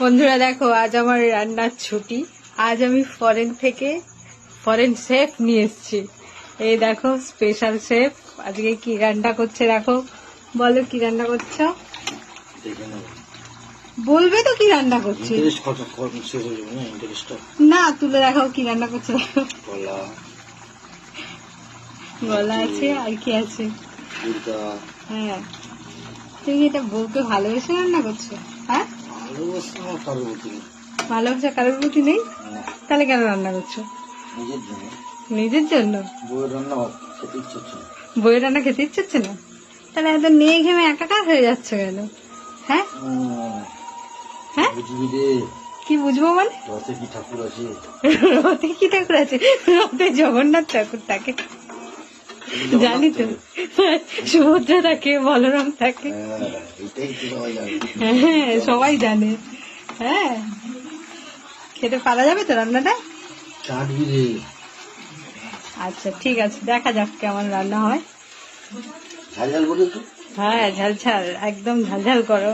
বন্ধুরা দেখো, আজ আমার রান্নার ছুটি। আজ আমি ফরেন শেফ নিয়ে এসেছি। এই দেখো স্পেশাল শেফ আজকে কি রান্না করছে। দেখো, বলো কি রান্না করছো। বলবে তো কি রান্না করছে। না, তুলে দেখাও কি রান্না করছে। গলা আছে আর কি আছে। হ্যাঁ, তুমি এটা বউকে ভালোবেসে রান্না করছো? হ্যাঁ, ভালোবাসা কারোর প্রতি নেই, তাহলে কেন রান্না করছো? নিজের জন্য। বইয়ের রান্না খেতে ইচ্ছে হচ্ছে না? তাহলে এত নিয়ে ঘেমে একাকার হয়ে যাচ্ছে কেন? হ্যাঁ হ্যাঁ, কি বুঝবো মানে? রথে কি ঠাকুর আছে? রথে জগন্নাথ ঠাকুর থাকে, জানি তো। সুভদ্রা থাকে, বলরাম থাকে, হ্যাঁ সবাই জানে। হ্যাঁ, খেতে পারা যাবে তো রান্নাটা? আচ্ছা ঠিক আছে, দেখা যাক কেমন রান্না হয়। হ্যাঁ, ঝাল ঝাল, একদম ঝাল ঝাল করো।